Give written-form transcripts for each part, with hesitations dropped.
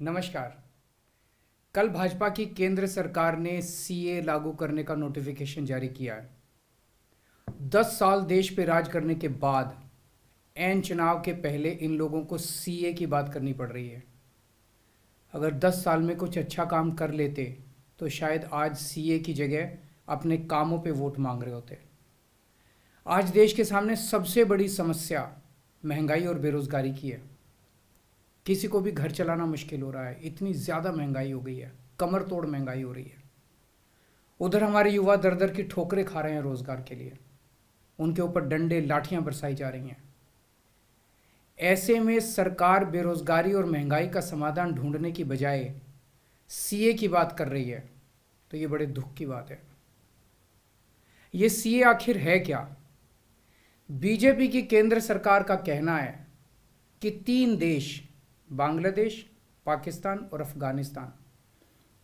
नमस्कार। कल भाजपा की केंद्र सरकार ने सीए लागू करने का नोटिफिकेशन जारी किया है। 10 साल देश पे राज करने के बाद एन चुनाव के पहले इन लोगों को सीए की बात करनी पड़ रही है। अगर 10 साल में कुछ अच्छा काम कर लेते तो शायद आज सीए की जगह अपने कामों पे वोट मांग रहे होते। आज देश के सामने सबसे बड़ी समस्या महंगाई और बेरोजगारी की है। किसी को भी घर चलाना मुश्किल हो रहा है, इतनी ज़्यादा महंगाई हो गई है, कमर तोड़ महंगाई हो रही है। उधर हमारे युवा दर दर की ठोकरें खा रहे हैं रोजगार के लिए, उनके ऊपर डंडे लाठियां बरसाई जा रही हैं। ऐसे में सरकार बेरोजगारी और महंगाई का समाधान ढूंढने की बजाय सीए की बात कर रही है, तो ये बड़े दुख की बात है। ये सीए आखिर है क्या? बीजेपी की केंद्र सरकार का कहना है कि 3 देश, बांग्लादेश, पाकिस्तान और अफगानिस्तान,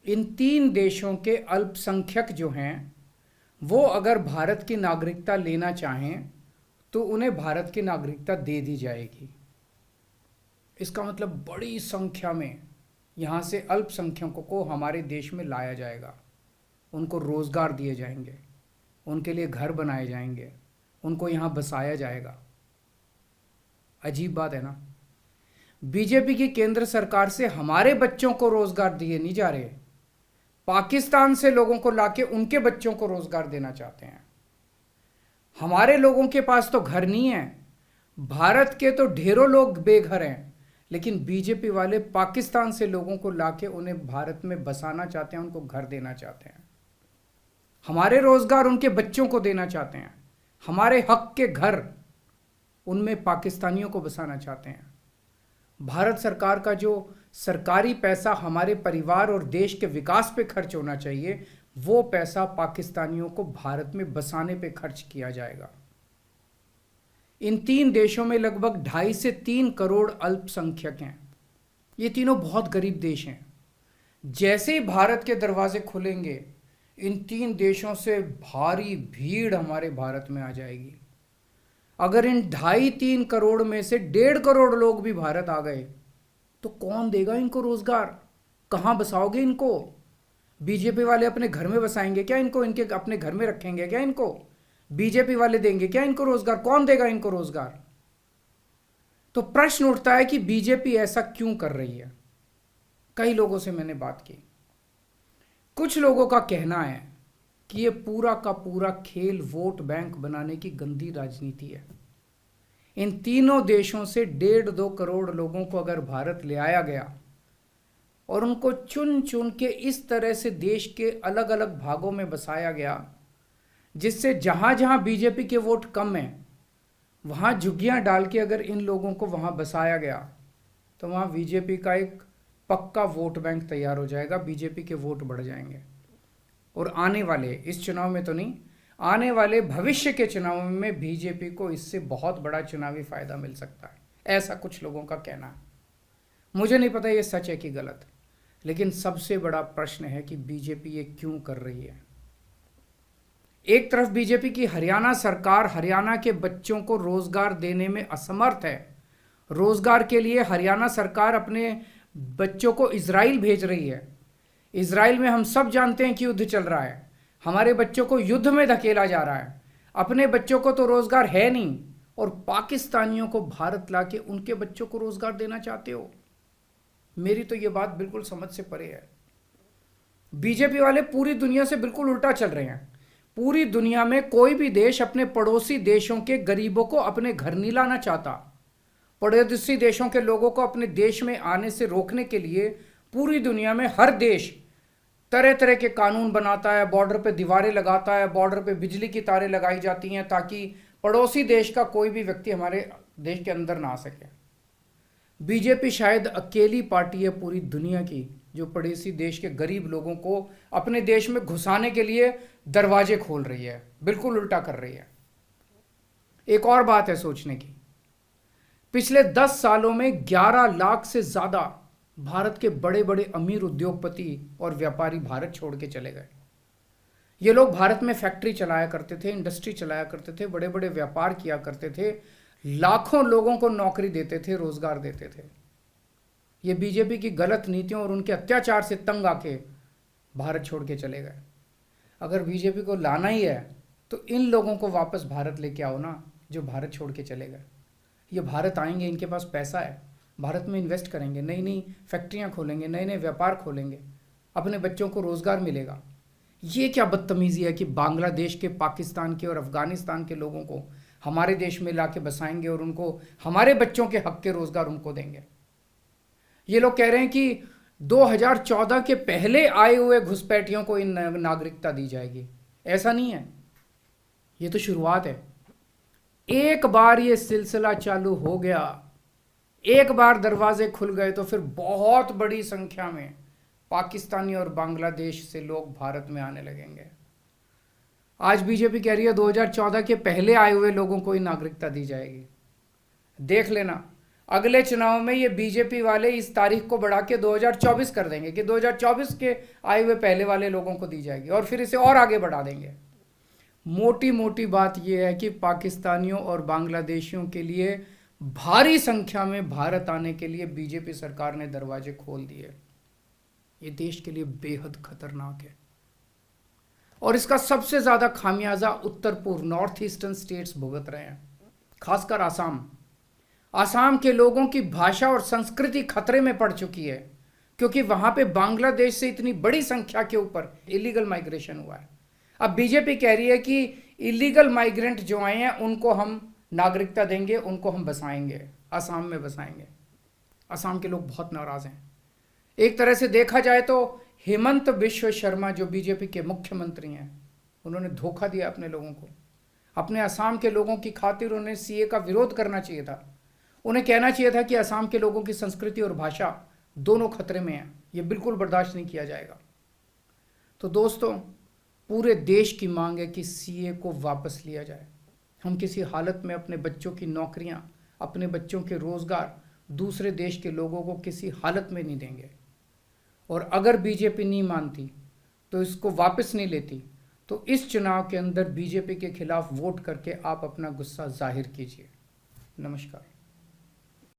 इन 3 देशों के अल्पसंख्यक जो हैं वो अगर भारत की नागरिकता लेना चाहें तो उन्हें भारत की नागरिकता दे दी जाएगी। इसका मतलब बड़ी संख्या में यहाँ से अल्पसंख्यकों को हमारे देश में लाया जाएगा, उनको रोज़गार दिए जाएंगे, उनके लिए घर बनाए जाएंगे, उनको यहाँ बसाया जाएगा। अजीब बात है ना। बीजेपी की केंद्र सरकार से हमारे बच्चों को रोजगार दिए नहीं जा रहे, पाकिस्तान से लोगों को लाके उनके बच्चों को रोजगार देना चाहते हैं। हमारे लोगों के पास तो घर नहीं है, भारत के तो ढेरों लोग बेघर हैं, लेकिन बीजेपी वाले पाकिस्तान से लोगों को लाके उन्हें भारत में बसाना चाहते हैं, उनको घर देना चाहते हैं। हमारे रोजगार उनके बच्चों को देना चाहते हैं, हमारे हक के घर उनमें पाकिस्तानियों को बसाना चाहते हैं। भारत सरकार का जो सरकारी पैसा हमारे परिवार और देश के विकास पे खर्च होना चाहिए, वो पैसा पाकिस्तानियों को भारत में बसाने पे खर्च किया जाएगा। इन 3 देशों में लगभग 2.5 से 3 करोड़ अल्पसंख्यक हैं। ये तीनों बहुत गरीब देश हैं। जैसे ही भारत के दरवाजे खुलेंगे, इन 3 देशों से भारी भीड़ हमारे भारत में आ जाएगी। अगर इन 2.5-3 करोड़ में से 1.5 करोड़ लोग भी भारत आ गए तो कौन देगा इनको रोजगार? कहाँ बसाओगे इनको? बीजेपी वाले अपने घर में बसाएंगे क्या इनको? इनके अपने घर में रखेंगे क्या इनको? बीजेपी वाले देंगे क्या इनको रोजगार? कौन देगा इनको रोजगार? तो प्रश्न उठता है कि बीजेपी ऐसा क्यों कर रही है। कई लोगों से मैंने बात की, कुछ लोगों का कहना है कि ये पूरा का पूरा खेल वोट बैंक बनाने की गंदी राजनीति है। इन तीनों देशों से 1.5-2 करोड़ लोगों को अगर भारत ले आया गया और उनको चुन चुन के इस तरह से देश के अलग अलग भागों में बसाया गया, जिससे जहां जहां बीजेपी के वोट कम हैं वहां झुग्गियां डाल के अगर इन लोगों को वहां बसाया गया तो वहां बीजेपी का एक पक्का वोट बैंक तैयार हो जाएगा, बीजेपी के वोट बढ़ जाएंगे। और आने वाले इस चुनाव में तो नहीं, आने वाले भविष्य के चुनाव में बीजेपी को इससे बहुत बड़ा चुनावी फायदा मिल सकता है, ऐसा कुछ लोगों का कहना है। मुझे नहीं पता ये सच है कि गलत, लेकिन सबसे बड़ा प्रश्न है कि बीजेपी ये क्यों कर रही है। एक तरफ बीजेपी की हरियाणा सरकार हरियाणा के बच्चों को रोजगार देने में असमर्थ है। रोजगार के लिए हरियाणा सरकार अपने बच्चों को इजराइल भेज रही है। इजराइल में हम सब जानते हैं कि युद्ध चल रहा है, हमारे बच्चों को युद्ध में धकेला जा रहा है। अपने बच्चों को तो रोजगार है नहीं और पाकिस्तानियों को भारत लाके उनके बच्चों को रोजगार देना चाहते हो। मेरी तो ये बात बिल्कुल समझ से परे है। बीजेपी वाले पूरी दुनिया से बिल्कुल उल्टा चल रहे हैं। पूरी दुनिया में कोई भी देश अपने पड़ोसी देशों के गरीबों को अपने घर नहीं लाना चाहता। पड़ोसी देशों के लोगों को अपने देश में आने से रोकने के लिए पूरी दुनिया में हर देश तरह तरह के कानून बनाता है, बॉर्डर पे दीवारें लगाता है, बॉर्डर पे बिजली की तारें लगाई जाती हैं ताकि पड़ोसी देश का कोई भी व्यक्ति हमारे देश के अंदर ना आ सके। बीजेपी शायद अकेली पार्टी है पूरी दुनिया की जो पड़ोसी देश के गरीब लोगों को अपने देश में घुसाने के लिए दरवाजे खोल रही है, बिल्कुल उल्टा कर रही है। एक और बात है सोचने की, पिछले 10 सालों में 11 लाख से ज्यादा भारत के बड़े बड़े अमीर उद्योगपति और व्यापारी भारत छोड़ के चले गए। ये लोग भारत में फैक्ट्री चलाया करते थे, इंडस्ट्री चलाया करते थे, बड़े बड़े व्यापार किया करते थे, लाखों लोगों को नौकरी देते थे, रोजगार देते थे। ये बीजेपी की गलत नीतियों और उनके अत्याचार से तंग आके भारत छोड़ के चले गए। अगर बीजेपी को लाना ही है तो इन लोगों को वापस भारत लेके आओ ना, जो भारत छोड़ के चले गए। ये भारत आएंगे, इनके पास पैसा है, भारत में इन्वेस्ट करेंगे, नई नई फैक्ट्रियां खोलेंगे, नए नए व्यापार खोलेंगे, अपने बच्चों को रोजगार मिलेगा। ये क्या बदतमीजी है कि बांग्लादेश के, पाकिस्तान के और अफगानिस्तान के लोगों को हमारे देश में लाके बसाएंगे और उनको हमारे बच्चों के हक के रोजगार उनको देंगे। ये लोग कह रहे हैं कि 2014 के पहले आए हुए घुसपैठियों को इन नागरिकता दी जाएगी। ऐसा नहीं है, ये तो शुरुआत है। एक बार ये सिलसिला चालू हो गया, एक बार दरवाजे खुल गए तो फिर बहुत बड़ी संख्या में पाकिस्तानी और बांग्लादेश से लोग भारत में आने लगेंगे। आज बीजेपी कह रही है 2014 के पहले आए हुए लोगों को ही नागरिकता दी जाएगी। देख लेना, अगले चुनाव में ये बीजेपी वाले इस तारीख को बढ़ा के 2024 कर देंगे कि 2024 के आए हुए पहले वाले लोगों को दी जाएगी, और फिर इसे और आगे बढ़ा देंगे। मोटी मोटी बात यह है कि पाकिस्तानियों और बांग्लादेशियों के लिए भारी संख्या में भारत आने के लिए बीजेपी सरकार ने दरवाजे खोल दिए। ये देश के लिए बेहद खतरनाक है, और इसका सबसे ज्यादा खामियाजा उत्तर पूर्व, नॉर्थ ईस्टर्न स्टेट्स भुगत रहे हैं, खासकर आसाम। आसाम के लोगों की भाषा और संस्कृति खतरे में पड़ चुकी है, क्योंकि वहां पे बांग्लादेश से इतनी बड़ी संख्या के ऊपर इलीगल माइग्रेशन हुआ है। अब बीजेपी कह रही है कि इलीगल माइग्रेंट जो आए हैं उनको हम नागरिकता देंगे, उनको हम बसाएंगे, आसाम में बसाएंगे। आसाम के लोग बहुत नाराज हैं। एक तरह से देखा जाए तो हेमंत बिश्व शर्मा जो बीजेपी के मुख्यमंत्री हैं, उन्होंने धोखा दिया अपने लोगों को। अपने असम के लोगों की खातिर उन्हें सीए का विरोध करना चाहिए था। उन्हें कहना चाहिए था कि असम के लोगों की संस्कृति और भाषा दोनों खतरे में है, ये बिल्कुल बर्दाश्त नहीं किया जाएगा। तो दोस्तों, पूरे देश की मांग है कि सीए को वापस लिया जाए। हम किसी हालत में अपने बच्चों की नौकरियां, अपने बच्चों के रोजगार दूसरे देश के लोगों को किसी हालत में नहीं देंगे। और अगर बीजेपी नहीं मानती, तो इसको वापस नहीं लेती, तो इस चुनाव के अंदर बीजेपी के खिलाफ वोट करके आप अपना गुस्सा जाहिर कीजिए। नमस्कार।